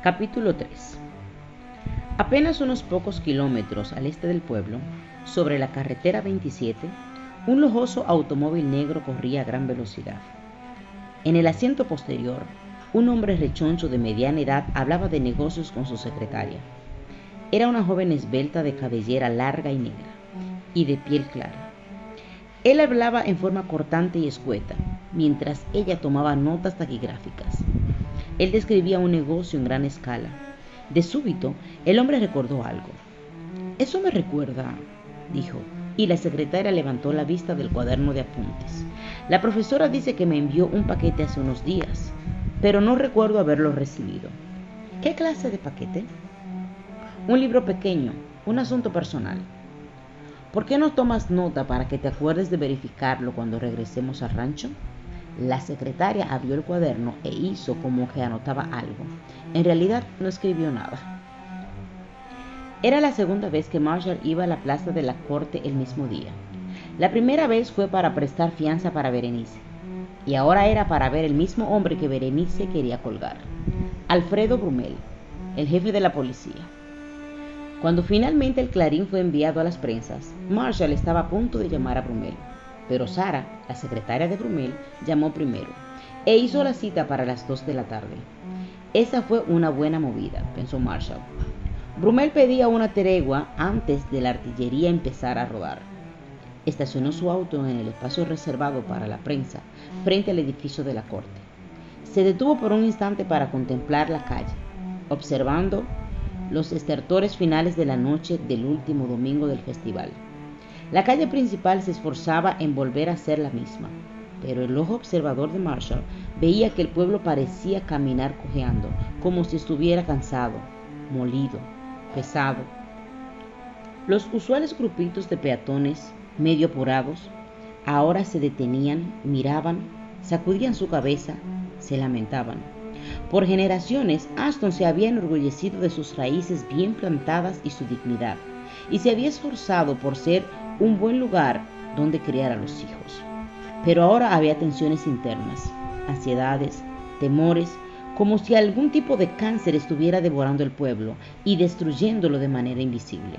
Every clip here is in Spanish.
Capítulo 3. Apenas unos pocos kilómetros al este del pueblo, sobre la carretera 27, un lujoso automóvil negro corría a gran velocidad. En el asiento posterior, un hombre rechoncho de mediana edad hablaba de negocios con su secretaria. Era una joven esbelta de cabellera larga y negra, y de piel clara. Él hablaba en forma cortante y escueta, mientras ella tomaba notas taquigráficas. Él describía un negocio en gran escala. De súbito, el hombre recordó algo. «Eso me recuerda», dijo, y la secretaria levantó la vista del cuaderno de apuntes. «La profesora dice que me envió un paquete hace unos días, pero no recuerdo haberlo recibido». «¿Qué clase de paquete?» «Un libro pequeño, un asunto personal». «¿Por qué no tomas nota para que te acuerdes de verificarlo cuando regresemos al rancho?» La secretaria abrió el cuaderno e hizo como que anotaba algo. En realidad no escribió nada. Era la segunda vez que Marshall iba a la plaza de la corte el mismo día. La primera vez fue para prestar fianza para Berenice, y ahora era para ver el mismo hombre que Berenice quería colgar, Alfredo Brumel, el jefe de la policía. Cuando finalmente el Clarín fue enviado a las prensas, Marshall estaba a punto de llamar a Brumel. Pero Sara, la secretaria de Brumel, llamó primero e hizo la cita para las 2 de la tarde. Esa fue una buena movida, pensó Marshall. Brumel pedía una tregua antes de la artillería empezar a rodar. Estacionó su auto en el espacio reservado para la prensa, frente al edificio de la corte. Se detuvo por un instante para contemplar la calle, observando los estertores finales de la noche del último domingo del festival. La calle principal se esforzaba en volver a ser la misma, pero el ojo observador de Marshall veía que el pueblo parecía caminar cojeando, como si estuviera cansado, molido, pesado. Los usuales grupitos de peatones, medio apurados, ahora se detenían, miraban, sacudían su cabeza, se lamentaban. Por generaciones, Aston se había enorgullecido de sus raíces bien plantadas y su dignidad, y se había esforzado por ser un buen lugar donde criar a los hijos. Pero ahora había tensiones internas, ansiedades, temores, como si algún tipo de cáncer estuviera devorando el pueblo y destruyéndolo de manera invisible.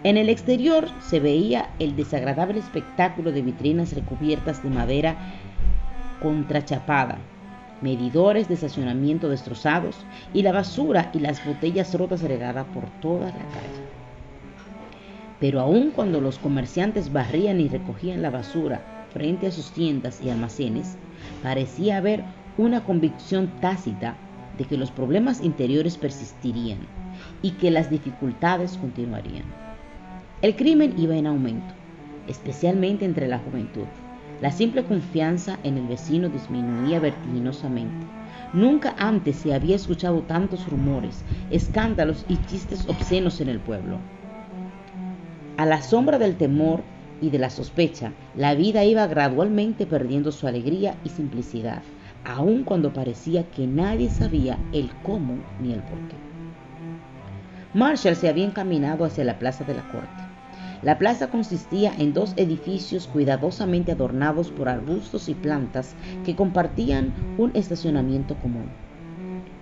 En el exterior se veía el desagradable espectáculo de vitrinas recubiertas de madera contrachapada, medidores de estacionamiento destrozados y la basura y las botellas rotas regadas por toda la calle. Pero aun cuando los comerciantes barrían y recogían la basura frente a sus tiendas y almacenes, parecía haber una convicción tácita de que los problemas interiores persistirían y que las dificultades continuarían. El crimen iba en aumento, especialmente entre la juventud. La simple confianza en el vecino disminuía vertiginosamente. Nunca antes se había escuchado tantos rumores, escándalos y chistes obscenos en el pueblo. A la sombra del temor y de la sospecha, la vida iba gradualmente perdiendo su alegría y simplicidad, aun cuando parecía que nadie sabía el cómo ni el por qué. Marshall se había encaminado hacia la plaza de la corte. La plaza consistía en 2 edificios cuidadosamente adornados por arbustos y plantas que compartían un estacionamiento común.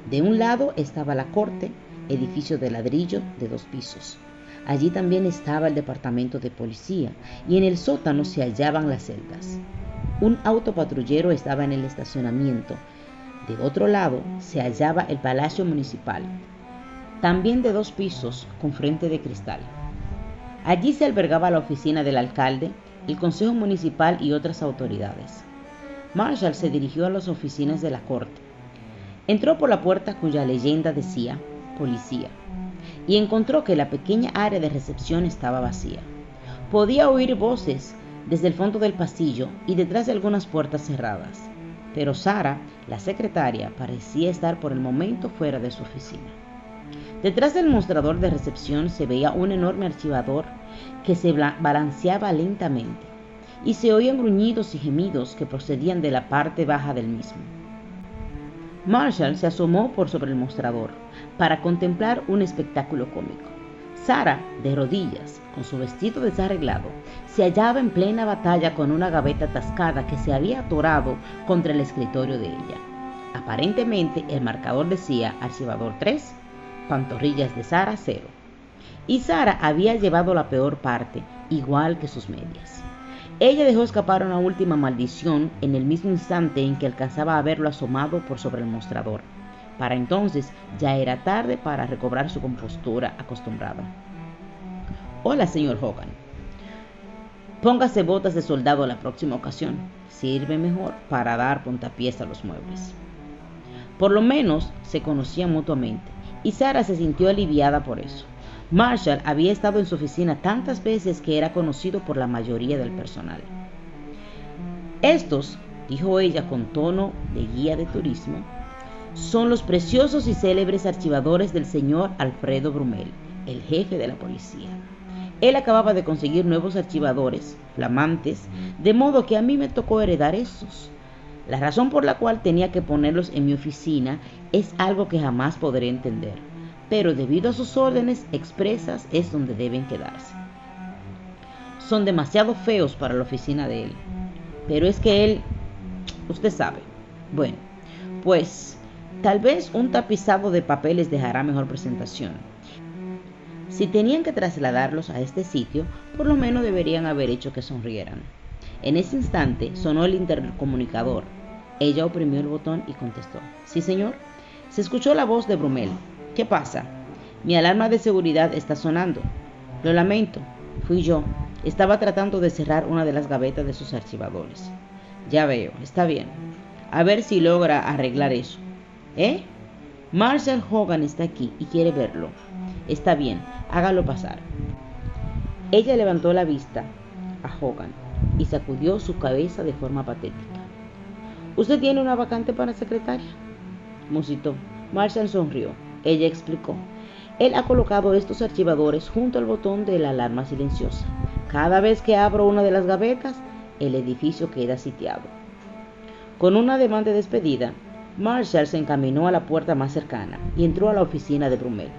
De un lado estaba la corte, edificio de ladrillo de 2 pisos. Allí también estaba el departamento de policía y en el sótano se hallaban las celdas. Un autopatrullero estaba en el estacionamiento. De otro lado se hallaba el palacio municipal, también de 2 pisos con frente de cristal. Allí se albergaba la oficina del alcalde, el consejo municipal y otras autoridades. Marshall se dirigió a las oficinas de la corte. Entró por la puerta cuya leyenda decía «Policía», y encontró que la pequeña área de recepción estaba vacía. Podía oír voces desde el fondo del pasillo y detrás de algunas puertas cerradas, pero Sara, la secretaria, parecía estar por el momento fuera de su oficina. Detrás del mostrador de recepción se veía un enorme archivador que se balanceaba lentamente, y se oían gruñidos y gemidos que procedían de la parte baja del mismo. Marshall se asomó por sobre el mostrador para contemplar un espectáculo cómico. Sara, de rodillas, con su vestido desarreglado, se hallaba en plena batalla con una gaveta atascada que se había atorado contra el escritorio de ella. Aparentemente, el marcador decía archivador 3, pantorrillas de Sara 0. Y Sara había llevado la peor parte, igual que sus medias. Ella dejó escapar una última maldición en el mismo instante en que alcanzaba a verlo asomado por sobre el mostrador. Para entonces ya era tarde para recobrar su compostura acostumbrada. Hola, señor Hogan. Póngase botas de soldado la próxima ocasión. Sirve mejor para dar puntapiés a los muebles. Por lo menos se conocían mutuamente, y Sara se sintió aliviada por eso. Marshall había estado en su oficina tantas veces que era conocido por la mayoría del personal. Estos, dijo ella con tono de guía de turismo, son los preciosos y célebres archivadores del señor Alfredo Brumel, el jefe de la policía. Él acababa de conseguir nuevos archivadores, flamantes, de modo que a mí me tocó heredar esos. La razón por la cual tenía que ponerlos en mi oficina es algo que jamás podré entender, pero debido a sus órdenes expresas es donde deben quedarse. Son demasiado feos para la oficina de él, pero es que él, usted sabe. Bueno, pues tal vez un tapizado de papeles dejará mejor presentación. Si tenían que trasladarlos a este sitio, por lo menos deberían haber hecho que sonrieran. En ese instante sonó el intercomunicador. Ella oprimió el botón y contestó. Sí, señor. Se escuchó la voz de Brumel. ¿Qué pasa? Mi alarma de seguridad está sonando. Lo lamento. Fui yo. Estaba tratando de cerrar una de las gavetas de sus archivadores. Ya veo. Está bien. A ver si logra arreglar eso. ¿Eh? Marshall Hogan está aquí y quiere verlo. Está bien. Hágalo pasar. Ella levantó la vista a Hogan y sacudió su cabeza de forma patética. ¿Usted tiene una vacante para secretaria? Musitó. Marshall sonrió. Ella explicó. Él ha colocado estos archivadores junto al botón de la alarma silenciosa. Cada vez que abro una de las gavetas, el edificio queda sitiado. Con un ademán de despedida, Marshall se encaminó a la puerta más cercana y entró a la oficina de Brumel.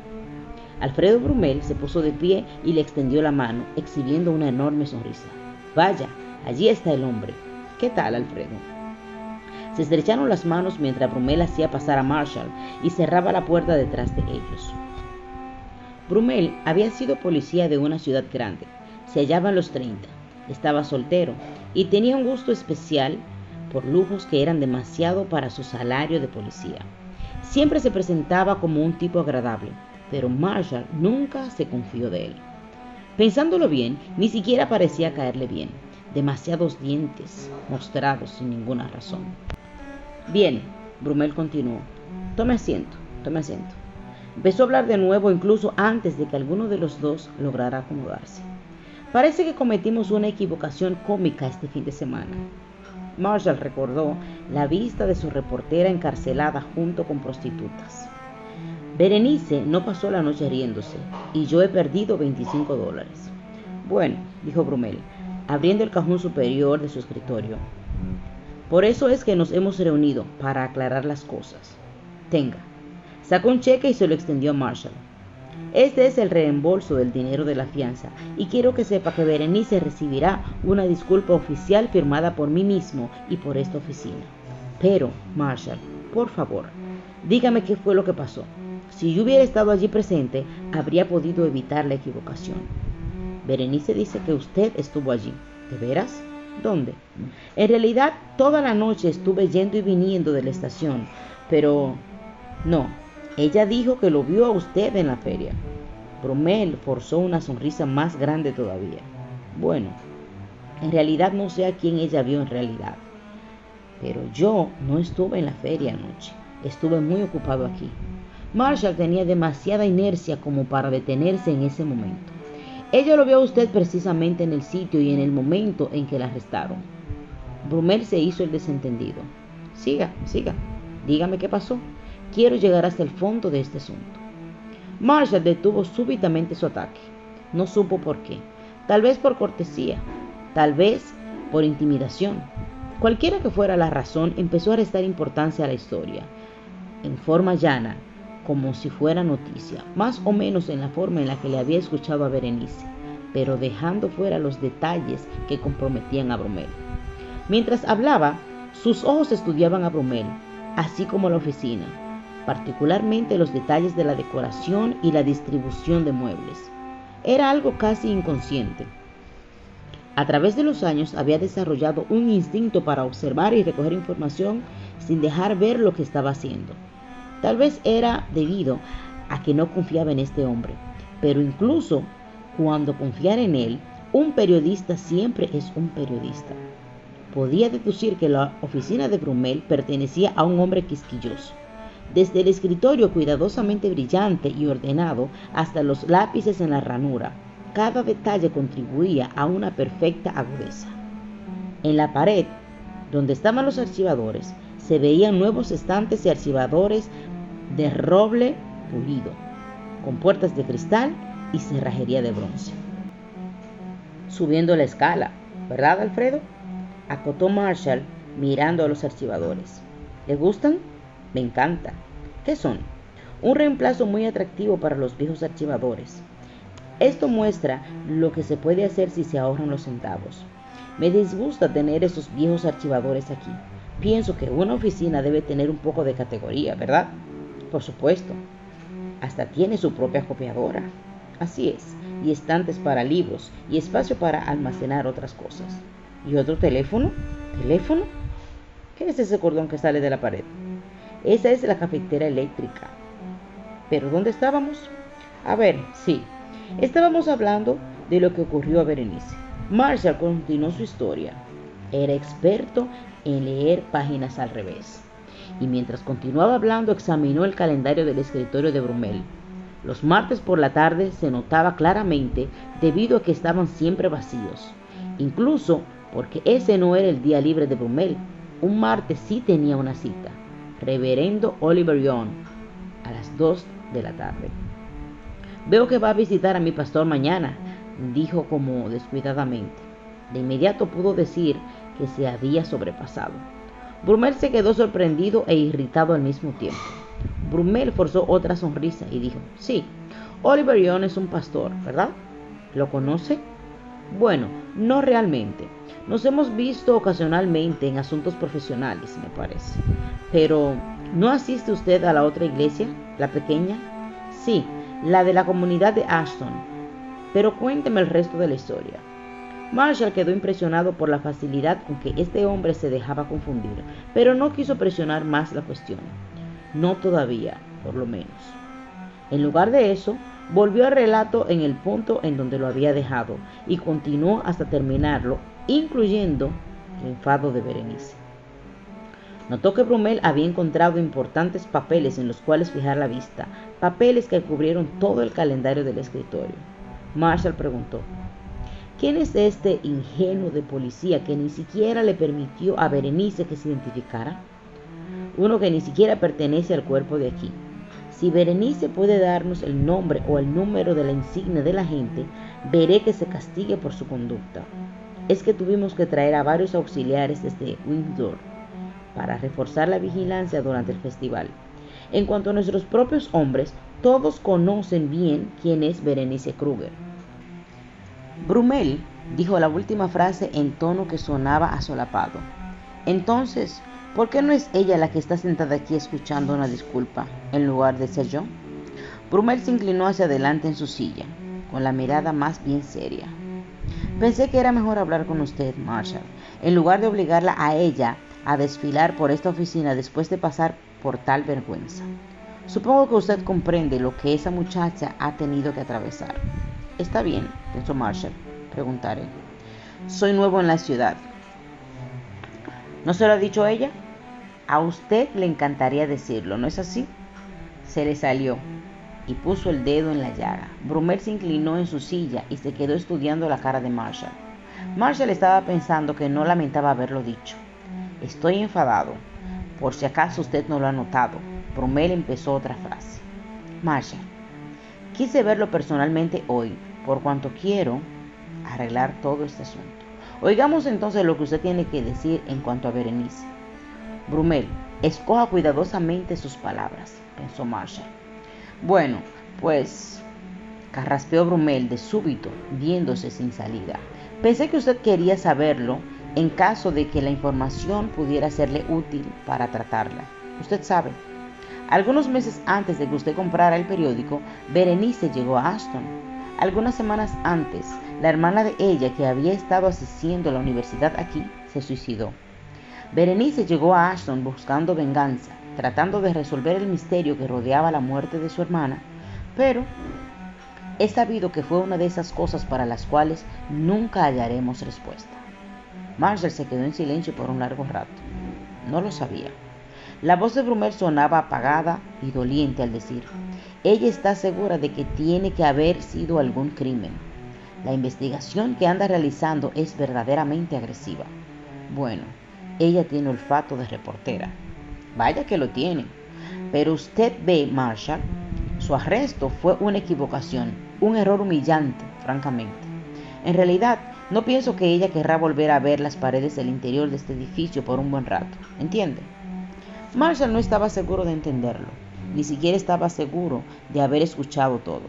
Alfredo Brumel se puso de pie y le extendió la mano, exhibiendo una enorme sonrisa. Vaya, allí está el hombre. ¿Qué tal, Alfredo? Se estrecharon las manos mientras Brumel hacía pasar a Marshall y cerraba la puerta detrás de ellos. Brumel había sido policía de una ciudad grande. Se hallaba en los 30, estaba soltero y tenía un gusto especial por lujos que eran demasiado para su salario de policía. Siempre se presentaba como un tipo agradable, pero Marshall nunca se confió de él. Pensándolo bien, ni siquiera parecía caerle bien. Demasiados dientes mostrados sin ninguna razón. Bien, Brumel continuó. Tome asiento, tome asiento. Empezó a hablar de nuevo incluso antes de que alguno de los dos lograra acomodarse. Parece que cometimos una equivocación cómica este fin de semana. Marshall recordó la vista de su reportera encarcelada junto con prostitutas. Berenice no pasó la noche riéndose y yo he perdido $25. Bueno, dijo Brumel, abriendo el cajón superior de su escritorio. Por eso es que nos hemos reunido, para aclarar las cosas. Tenga. Sacó un cheque y se lo extendió a Marshall. Este es el reembolso del dinero de la fianza y quiero que sepa que Berenice recibirá una disculpa oficial firmada por mí mismo y por esta oficina. Pero, Marshall, por favor, dígame qué fue lo que pasó. Si yo hubiera estado allí presente, habría podido evitar la equivocación. Berenice dice que usted estuvo allí. ¿De veras? ¿Dónde? En realidad, toda la noche estuve yendo y viniendo de la estación, pero no. Ella dijo que lo vio a usted en la feria. Brumel forzó una sonrisa más grande todavía. Bueno, en realidad no sé a quién ella vio en realidad. Pero yo no estuve en la feria anoche. Estuve muy ocupado aquí. Marshall tenía demasiada inercia como para detenerse en ese momento. Ella lo vio a usted precisamente en el sitio y en el momento en que la arrestaron. Brumel se hizo el desentendido. Siga. Dígame qué pasó. Quiero llegar hasta el fondo de este asunto. Marshall detuvo súbitamente su ataque. No supo por qué. Tal vez por cortesía. Tal vez por intimidación. Cualquiera que fuera la razón, empezó a restar importancia a la historia. En forma llana, como si fuera noticia, más o menos en la forma en la que le había escuchado a Berenice, pero dejando fuera los detalles que comprometían a Brumel. Mientras hablaba, sus ojos estudiaban a Brumel, así como la oficina, particularmente los detalles de la decoración y la distribución de muebles. Era algo casi inconsciente. A través de los años había desarrollado un instinto para observar y recoger información sin dejar ver lo que estaba haciendo. Tal vez era debido a que no confiaba en este hombre, pero incluso cuando confiara en él, un periodista siempre es un periodista. Podía deducir que la oficina de Brumel pertenecía a un hombre quisquilloso. Desde el escritorio cuidadosamente brillante y ordenado hasta los lápices en la ranura, cada detalle contribuía a una perfecta agudeza. En la pared, donde estaban los archivadores, se veían nuevos estantes y archivadores de roble pulido, con puertas de cristal y cerrajería de bronce. Subiendo la escala, ¿verdad, Alfredo?, acotó Marshall mirando a los archivadores. ¿Le gustan? Me encanta. ¿Qué son? Un reemplazo muy atractivo para los viejos archivadores. Esto muestra lo que se puede hacer si se ahorran los centavos. Me disgusta tener esos viejos archivadores aquí. Pienso que una oficina debe tener un poco de categoría, ¿verdad? Por supuesto. Hasta tiene su propia copiadora. Así es. Y estantes para libros y espacio para almacenar otras cosas. ¿Y otro teléfono? ¿Teléfono? ¿Qué es ese cordón que sale de la pared? Esa es la cafetera eléctrica. ¿Pero dónde estábamos? A ver, sí. Estábamos hablando de lo que ocurrió a Berenice. Marshall continuó su historia. Era experto en leer páginas al revés. Y mientras continuaba hablando, examinó el calendario del escritorio de Brumel. Los martes por la tarde se notaba claramente debido a que estaban siempre vacíos. Incluso porque ese no era el día libre de Brumel. Un martes sí tenía una cita. Reverendo Oliver Young, a las 2 de la tarde. Veo que va a visitar a mi pastor mañana, dijo como descuidadamente. De inmediato pudo decir que se había sobrepasado. Brumel se quedó sorprendido e irritado al mismo tiempo. Brumel forzó otra sonrisa y dijo, sí, Oliver Young es un pastor, ¿verdad? ¿Lo conoce? Bueno, no realmente. Nos hemos visto ocasionalmente en asuntos profesionales, me parece. Pero, ¿no asiste usted a la otra iglesia, la pequeña? Sí, la de la comunidad de Ashton. Pero cuénteme el resto de la historia. Marshall quedó impresionado por la facilidad con que este hombre se dejaba confundir, pero no quiso presionar más la cuestión. No todavía, por lo menos. En lugar de eso, volvió al relato en el punto en donde lo había dejado y continuó hasta terminarlo, incluyendo el enfado de Berenice. Notó que Brumel había encontrado importantes papeles en los cuales fijar la vista, papeles que cubrieron todo el calendario del escritorio. Marshall preguntó, ¿quién es este ingenuo de policía que ni siquiera le permitió a Berenice que se identificara? Uno que ni siquiera pertenece al cuerpo de aquí. Si Berenice puede darnos el nombre o el número de la insignia del agente, veré que se castigue por su conducta. Es que tuvimos que traer a varios auxiliares desde Windsor para reforzar la vigilancia durante el festival. En cuanto a nuestros propios hombres, todos conocen bien quién es Berenice Kruger. Brumel dijo la última frase en tono que sonaba asolapado. Entonces, ¿por qué no es ella la que está sentada aquí escuchando una disculpa, en lugar de ser yo? Brumel se inclinó hacia adelante en su silla, con la mirada más bien seria. Pensé que era mejor hablar con usted, Marshall, en lugar de obligarla a ella a desfilar por esta oficina después de pasar por tal vergüenza. Supongo que usted comprende lo que esa muchacha ha tenido que atravesar. Está bien, pensó Marshall, preguntaré. Soy nuevo en la ciudad. ¿No se lo ha dicho ella? A usted le encantaría decirlo, ¿no es así? Se le salió y puso el dedo en la llaga. Brumel se inclinó en su silla y se quedó estudiando la cara de Marshall. Marshall estaba pensando que no lamentaba haberlo dicho. Estoy enfadado. Por si acaso usted no lo ha notado. Brumel empezó otra frase. Marshall, quise verlo personalmente hoy, por cuanto quiero arreglar todo este asunto. Oigamos entonces lo que usted tiene que decir en cuanto a Berenice. Brumel, escoja cuidadosamente sus palabras, pensó Marshall. Bueno, pues, carraspeó Brumel de súbito, viéndose sin salida. Pensé que usted quería saberlo en caso de que la información pudiera serle útil para tratarla. Usted sabe. Algunos meses antes de que usted comprara el periódico, Berenice llegó a Ashton. Algunas semanas antes, la hermana de ella, que había estado asistiendo a la universidad aquí, se suicidó. Berenice llegó a Ashton buscando venganza, tratando de resolver el misterio que rodeaba la muerte de su hermana, pero he sabido que fue una de esas cosas para las cuales nunca hallaremos respuesta. Marshall se quedó en silencio por un largo rato. No lo sabía. La voz de Brummel sonaba apagada y doliente al decir: ella está segura de que tiene que haber sido algún crimen. La investigación que anda realizando es verdaderamente agresiva. Bueno, ella tiene olfato de reportera. Vaya que lo tiene. Pero usted ve, Marshall, su arresto fue una equivocación, un error humillante, francamente. En realidad, no pienso que ella querrá volver a ver las paredes del interior de este edificio por un buen rato, ¿entiende? Marshall no estaba seguro de entenderlo, ni siquiera estaba seguro de haber escuchado todo.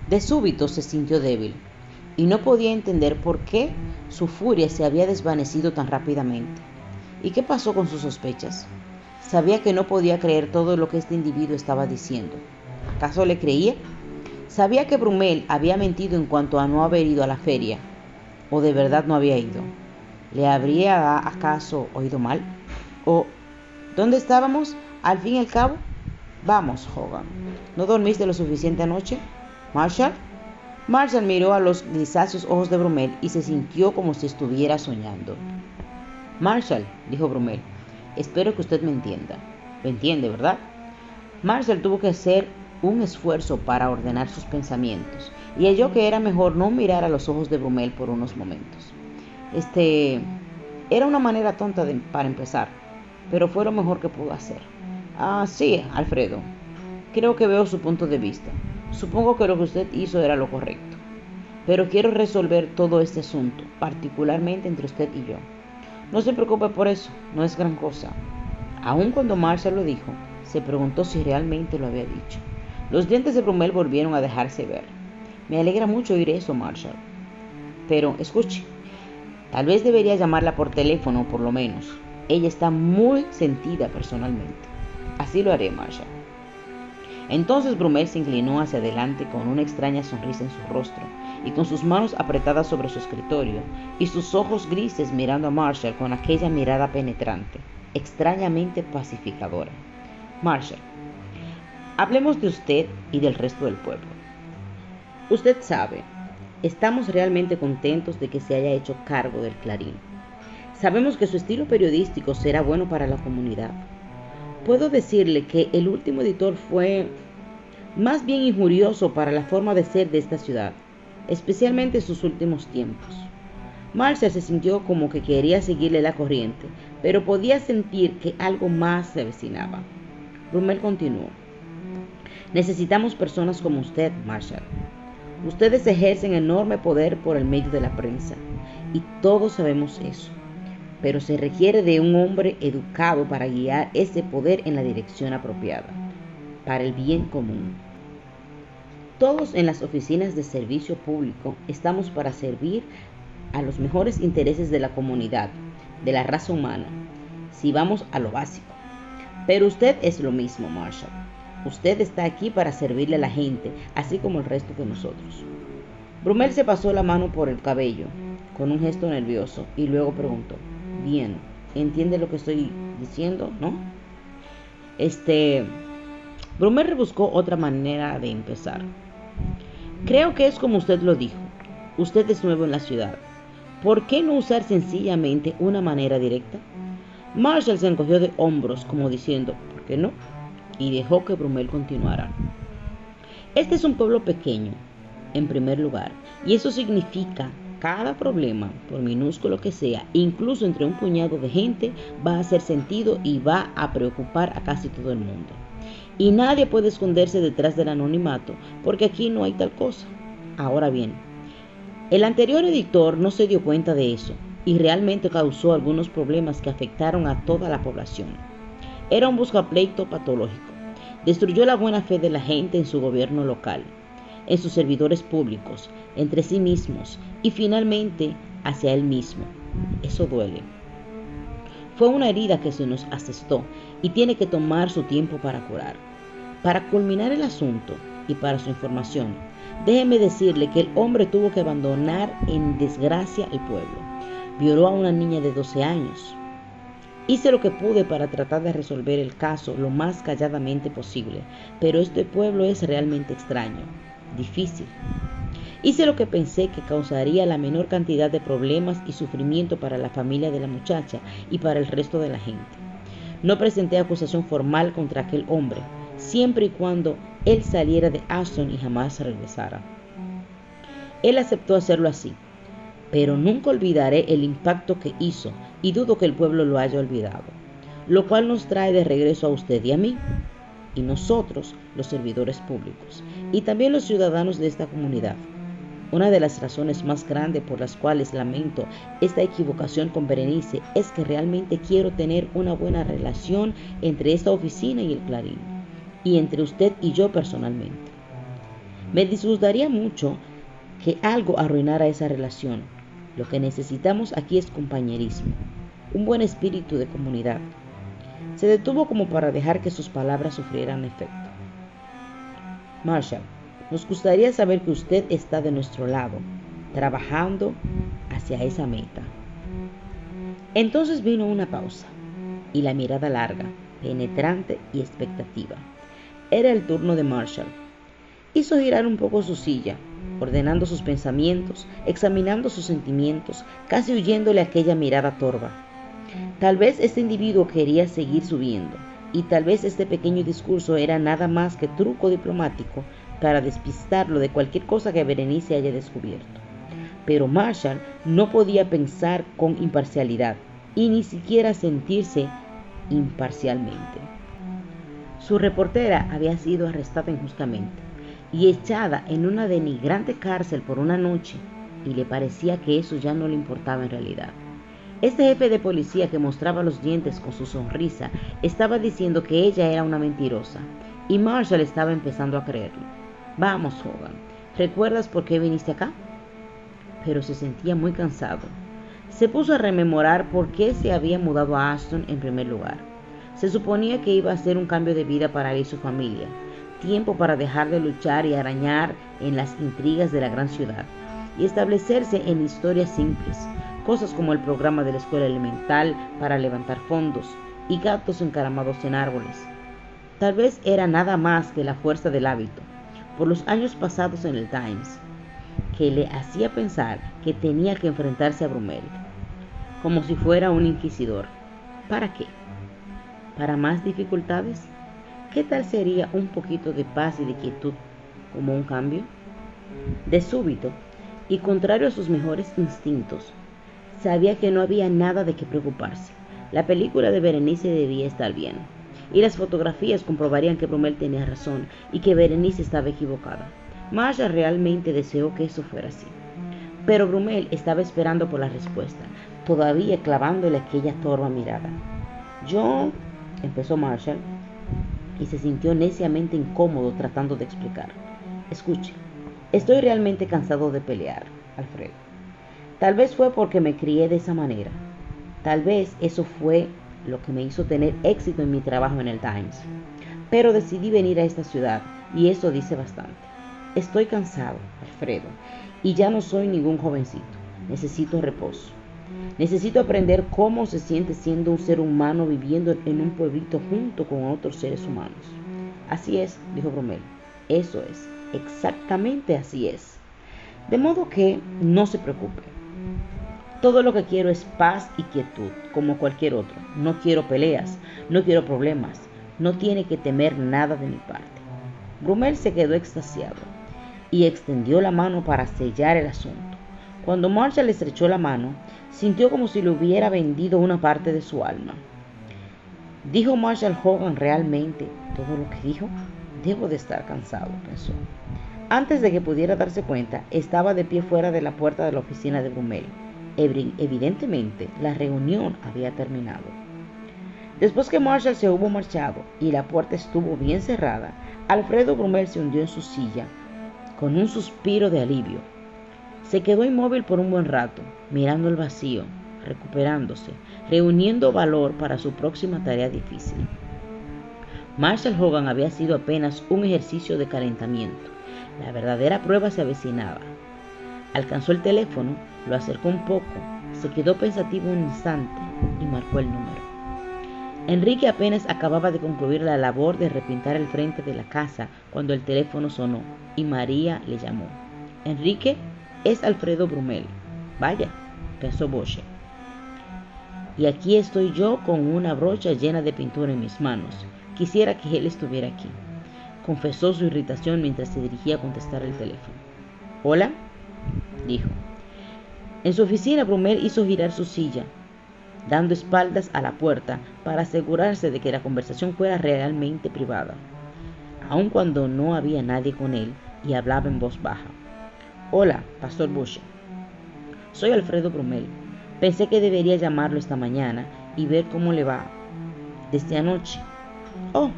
De súbito se sintió débil, y no podía entender por qué su furia se había desvanecido tan rápidamente. ¿Y qué pasó con sus sospechas? Sabía que no podía creer todo lo que este individuo estaba diciendo. ¿Acaso le creía? Sabía que Brummel había mentido en cuanto a no haber ido a la feria, o de verdad no había ido. ¿Le habría acaso oído mal? ¿O dónde estábamos, al fin y al cabo? Vamos, Hogan, ¿no dormiste lo suficiente anoche? ¿Marshall? Marshall miró a los grisáceos ojos de Brummel y se sintió como si estuviera soñando. Marshall, dijo Brummel, espero que usted me entienda. ¿Lo entiende, verdad? Marshall tuvo que hacer un esfuerzo para ordenar sus pensamientos y halló que era mejor no mirar a los ojos de Brummel por unos momentos. Era una manera tonta para empezar, pero fue lo mejor que pudo hacer. Sí, Alfredo, creo que veo su punto de vista. Supongo que lo que usted hizo era lo correcto, pero quiero resolver todo este asunto, particularmente entre usted y yo. No se preocupe por eso, no es gran cosa. Aun cuando Marshall lo dijo, se preguntó si realmente lo había dicho. Los dientes de Brummel volvieron a dejarse ver. Me alegra mucho oír eso, Marshall. Pero, escuche, tal vez debería llamarla por teléfono, por lo menos. Ella está muy sentida personalmente. Así lo haré, Marshall. Entonces Brummel se inclinó hacia adelante con una extraña sonrisa en su rostro y con sus manos apretadas sobre su escritorio y sus ojos grises mirando a Marshall con aquella mirada penetrante, extrañamente pacificadora. Marshall, hablemos de usted y del resto del pueblo. Usted sabe, estamos realmente contentos de que se haya hecho cargo del Clarín. Sabemos que su estilo periodístico será bueno para la comunidad. Puedo decirle que el último editor fue más bien injurioso para la forma de ser de esta ciudad, especialmente en sus últimos tiempos. Marshall se sintió como que quería seguirle la corriente, pero podía sentir que algo más se avecinaba. Brummel continuó: necesitamos personas como usted, Marshall. Ustedes ejercen enorme poder por el medio de la prensa, y todos sabemos eso. Pero se requiere de un hombre educado para guiar ese poder en la dirección apropiada, para el bien común. Todos en las oficinas de servicio público estamos para servir a los mejores intereses de la comunidad, de la raza humana, si vamos a lo básico. Pero usted es lo mismo, Marshall. Usted está aquí para servirle a la gente, así como el resto de nosotros. Brummel se pasó la mano por el cabello, con un gesto nervioso, y luego preguntó: bien, ¿entiende lo que estoy diciendo, no? Brummel rebuscó otra manera de empezar. Creo que es como usted lo dijo. Usted es nuevo en la ciudad. ¿Por qué no usar sencillamente una manera directa? Marshall se encogió de hombros, como diciendo, ¿por qué no? Y dejó que Brummel continuara. Este es un pueblo pequeño, en primer lugar, y eso significa cada problema, por minúsculo que sea, incluso entre un puñado de gente, va a hacer sentido y va a preocupar a casi todo el mundo. Y nadie puede esconderse detrás del anonimato, porque aquí no hay tal cosa. Ahora bien, el anterior editor no se dio cuenta de eso, y realmente causó algunos problemas que afectaron a toda la población. Era un buscapleito patológico. Destruyó la buena fe de la gente en su gobierno local, en sus servidores públicos, entre sí mismos y finalmente hacia él mismo. Eso duele. Fue una herida que se nos asestó y tiene que tomar su tiempo para curar. Para culminar el asunto y para su información, déjeme decirle que el hombre tuvo que abandonar en desgracia el pueblo. Violó a una niña de 12 años. Hice lo que pude para tratar de resolver el caso lo más calladamente posible, pero este pueblo es realmente extraño, difícil. Hice lo que pensé que causaría la menor cantidad de problemas y sufrimiento para la familia de la muchacha y para el resto de la gente. No presenté acusación formal contra aquel hombre, siempre y cuando él saliera de Ashton y jamás regresara. Él aceptó hacerlo así, pero nunca olvidaré el impacto que hizo y dudo que el pueblo lo haya olvidado, lo cual nos trae de regreso a usted y a mí, y nosotros, los servidores públicos, y también los ciudadanos de esta comunidad. Una de las razones más grandes por las cuales lamento esta equivocación con Berenice es que realmente quiero tener una buena relación entre esta oficina y el Clarín, y entre usted y yo personalmente. Me disgustaría mucho que algo arruinara esa relación. Lo que necesitamos aquí es compañerismo, un buen espíritu de comunidad. Se detuvo como para dejar que sus palabras sufrieran efecto. Marshall, nos gustaría saber que usted está de nuestro lado, trabajando hacia esa meta. Entonces vino una pausa y la mirada larga, penetrante y expectativa. Era el turno de Marshall. Hizo girar un poco su silla, ordenando sus pensamientos, examinando sus sentimientos, casi huyéndole aquella mirada torva. Tal vez este individuo quería seguir subiendo, y tal vez este pequeño discurso era nada más que truco diplomático para despistarlo de cualquier cosa que Berenice haya descubierto. Pero Marshall no podía pensar con imparcialidad, y ni siquiera sentirse imparcialmente. Su reportera había sido arrestada injustamente y echada en una denigrante cárcel por una noche, y le parecía que eso ya no le importaba en realidad. Este jefe de policía que mostraba los dientes con su sonrisa estaba diciendo que ella era una mentirosa, y Marshall estaba empezando a creerlo. Vamos, Hogan, ¿recuerdas por qué viniste acá? Pero se sentía muy cansado. Se puso a rememorar por qué se había mudado a Ashton en primer lugar. Se suponía que iba a ser un cambio de vida para él y su familia, tiempo para dejar de luchar y arañar en las intrigas de la gran ciudad y establecerse en historias simples, cosas como el programa de la escuela elemental para levantar fondos y gatos encaramados en árboles. Tal vez era nada más que la fuerza del hábito, por los años pasados en el Times, que le hacía pensar que tenía que enfrentarse a Brumel, como si fuera un inquisidor. ¿Para qué? ¿Para más dificultades? ¿Qué tal sería un poquito de paz y de quietud como un cambio? De súbito, y contrario a sus mejores instintos, sabía que no había nada de qué preocuparse. La película de Berenice debía estar bien, y las fotografías comprobarían que Brumel tenía razón y que Berenice estaba equivocada. Marshall realmente deseó que eso fuera así. Pero Brumel estaba esperando por la respuesta, todavía clavándole aquella torva mirada. Empezó Marshall, y se sintió neciamente incómodo tratando de explicar. Escuche, estoy realmente cansado de pelear, Alfredo. Tal vez fue porque me crié de esa manera. Tal vez eso fue lo que me hizo tener éxito en mi trabajo en el Times. Pero decidí venir a esta ciudad, y eso dice bastante. Estoy cansado, Alfredo, y ya no soy ningún jovencito. Necesito reposo. Necesito aprender cómo se siente siendo un ser humano viviendo en un pueblito junto con otros seres humanos. Así es, dijo Brumel. Eso es, exactamente así es. De modo que no se preocupe. Todo lo que quiero es paz y quietud, como cualquier otro. No quiero peleas, no quiero problemas. No tiene que temer nada de mi parte. Brumel se quedó extasiado y extendió la mano para sellar el asunto. Cuando Marshall le estrechó la mano, sintió como si le hubiera vendido una parte de su alma. ¿Dijo Marshall Hogan realmente todo lo que dijo? Debo de estar cansado, pensó. Antes de que pudiera darse cuenta, estaba de pie fuera de la puerta de la oficina de Brumel. Evidentemente, la reunión había terminado. Después que Marshall se hubo marchado y la puerta estuvo bien cerrada, Alfredo Brumel se hundió en su silla con un suspiro de alivio. Se quedó inmóvil por un buen rato, mirando el vacío, recuperándose, reuniendo valor para su próxima tarea difícil. Marshall Hogan había sido apenas un ejercicio de calentamiento. La verdadera prueba se avecinaba. Alcanzó el teléfono, lo acercó un poco, se quedó pensativo un instante y marcó el número. Enrique apenas acababa de concluir la labor de repintar el frente de la casa cuando el teléfono sonó y María le llamó. «Enrique, es Alfredo Brumel». «Vaya», pensó Boche. «Y aquí estoy yo con una brocha llena de pintura en mis manos. Quisiera que él estuviera aquí», confesó su irritación mientras se dirigía a contestar el teléfono. «Hola», dijo. En su oficina, Brumel hizo girar su silla, dando espaldas a la puerta para asegurarse de que la conversación fuera realmente privada, aun cuando no había nadie con él, y hablaba en voz baja. «Hola, Pastor Bush. Soy Alfredo Brumel. Pensé que debería llamarlo esta mañana y ver cómo le va desde anoche». «Oh»,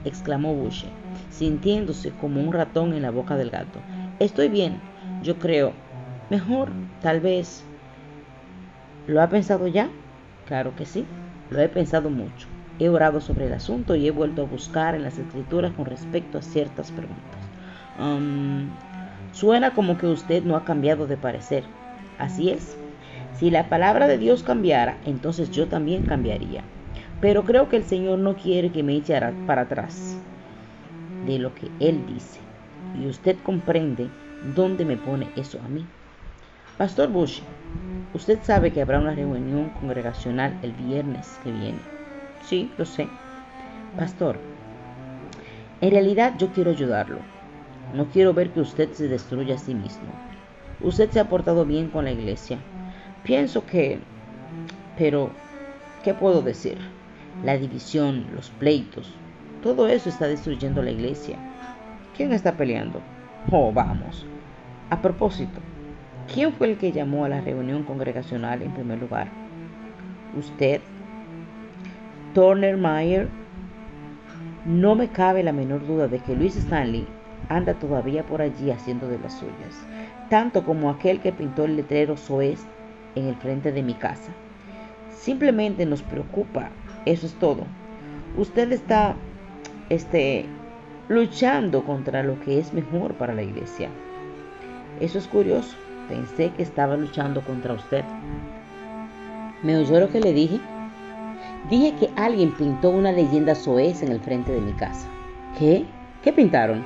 exclamó Bush, sintiéndose como un ratón en la boca del gato. «Estoy bien, yo creo. Mejor, tal vez». «¿Lo ha pensado ya?» «Claro que sí, lo he pensado mucho. He orado sobre el asunto y he vuelto a buscar en las escrituras con respecto a ciertas preguntas. Suena como que usted no ha cambiado de parecer». «Así es. Si la palabra de Dios cambiara, entonces yo también cambiaría. Pero creo que el Señor no quiere que me eche para atrás de lo que Él dice. Y usted comprende dónde me pone eso a mí». «Pastor Bush, usted sabe que habrá una reunión congregacional el viernes que viene». «Sí, lo sé». «Pastor, en realidad yo quiero ayudarlo. No quiero ver que usted se destruya a sí mismo. Usted se ha portado bien con la iglesia. Pienso que... Pero, ¿qué puedo decir? La división, los pleitos, todo eso está destruyendo la iglesia». «¿Quién está peleando?» «Oh, vamos. A propósito, ¿quién fue el que llamó a la reunión congregacional en primer lugar?» «Usted». «Turner Mayer». No me cabe la menor duda de que Louis Stanley anda todavía por allí haciendo de las suyas, tanto como aquel que pintó el letrero SOS en el frente de mi casa. Simplemente nos preocupa, eso es todo. Usted está luchando contra lo que es mejor para la iglesia». «Eso es curioso. Pensé que estaba luchando contra usted». ¿Me oyó lo que le dije? Dije que alguien pintó una leyenda soez en el frente de mi casa». «¿Qué? ¿Qué pintaron?»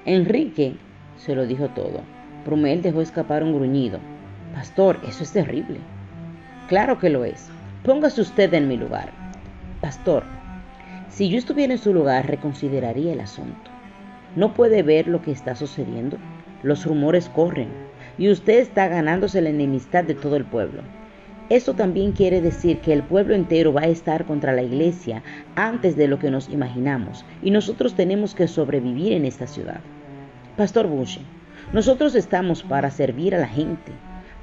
Enrique se lo dijo todo. Brumel dejó escapar un gruñido. «Pastor, eso es terrible». «Claro que lo es. Póngase usted en mi lugar». «Pastor, si yo estuviera en su lugar, reconsideraría el asunto. ¿No puede ver lo que está sucediendo? Los rumores corren, y usted está ganándose la enemistad de todo el pueblo. Eso también quiere decir que el pueblo entero va a estar contra la iglesia antes de lo que nos imaginamos, y nosotros tenemos que sobrevivir en esta ciudad. Pastor Bush, nosotros estamos para servir a la gente,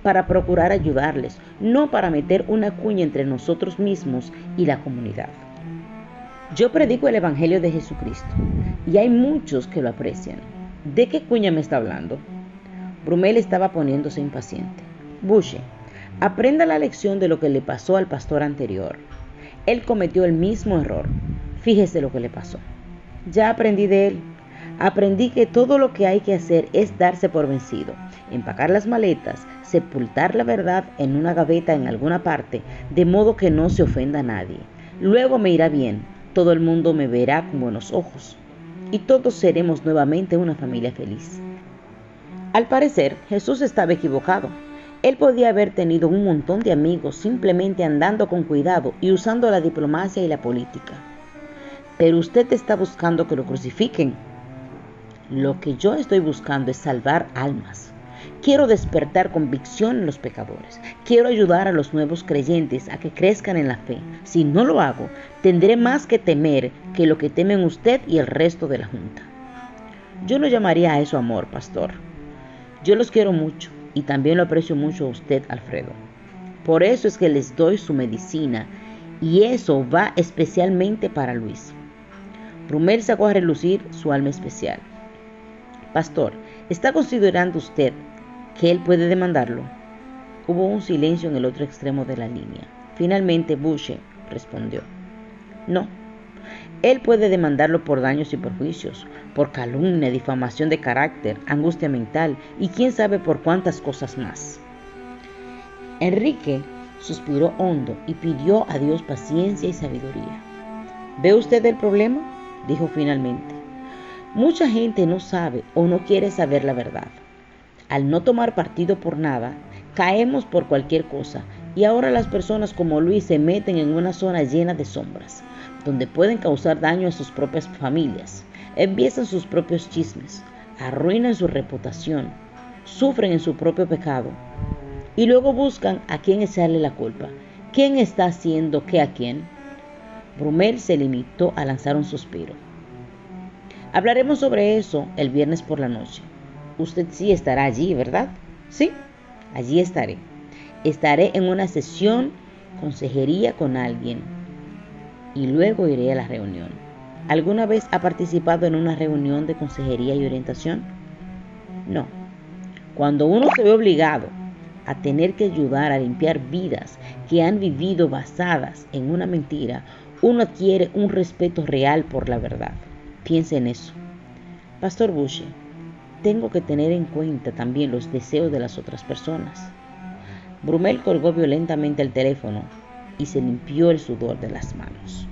para procurar ayudarles, no para meter una cuña entre nosotros mismos y la comunidad. Yo predico el Evangelio de Jesucristo, y hay muchos que lo aprecian. ¿De qué cuña me está hablando?» Brumel estaba poniéndose impaciente. «Bush, aprenda la lección de lo que le pasó al pastor anterior. Él cometió el mismo error. Fíjese lo que le pasó. Ya aprendí de él. Aprendí que todo lo que hay que hacer es darse por vencido, empacar las maletas, sepultar la verdad en una gaveta en alguna parte, de modo que no se ofenda a nadie. Luego me irá bien, todo el mundo me verá con buenos ojos, y todos seremos nuevamente una familia feliz». Al parecer, Jesús estaba equivocado. Él podía haber tenido un montón de amigos simplemente andando con cuidado y usando la diplomacia y la política. «Pero usted está buscando que lo crucifiquen». «Lo que yo estoy buscando es salvar almas. Quiero despertar convicción en los pecadores. Quiero ayudar a los nuevos creyentes a que crezcan en la fe. Si no lo hago, tendré más que temer que lo que temen usted y el resto de la junta». «Yo no llamaría a eso amor, pastor. Yo los quiero mucho y también lo aprecio mucho a usted, Alfredo. Por eso es que les doy su medicina, y eso va especialmente para Luis». Brumel sacó a relucir su alma especial. «Pastor, ¿está considerando usted que él puede demandarlo?» Hubo un silencio en el otro extremo de la línea. Finalmente Boucher respondió: no. Él puede demandarlo por daños y perjuicios, por calumnia, difamación de carácter, angustia mental y quién sabe por cuántas cosas más. Enrique suspiró hondo y pidió a Dios paciencia y sabiduría. ¿Ve usted el problema?, dijo finalmente. Mucha gente no sabe o no quiere saber la verdad. Al no tomar partido por nada, caemos por cualquier cosa y ahora las personas como Luis se meten en una zona llena de sombras, donde pueden causar daño a sus propias familias, empiezan sus propios chismes, arruinan su reputación, sufren en su propio pecado y luego buscan a quién echarle la culpa. ¿Quién está haciendo qué a quién? Brummel se limitó a lanzar un suspiro. Hablaremos sobre eso el viernes por la noche. Usted sí estará allí, ¿verdad? Sí, allí estaré. Estaré en una sesión consejería con alguien y luego iré a la reunión. ¿Alguna vez ha participado en una reunión de consejería y orientación? No. Cuando uno se ve obligado a tener que ayudar a limpiar vidas que han vivido basadas en una mentira, uno adquiere un respeto real por la verdad. Piense en eso. Pastor Boucher, tengo que tener en cuenta también los deseos de las otras personas. Brummel colgó violentamente el teléfono y se limpió el sudor de las manos.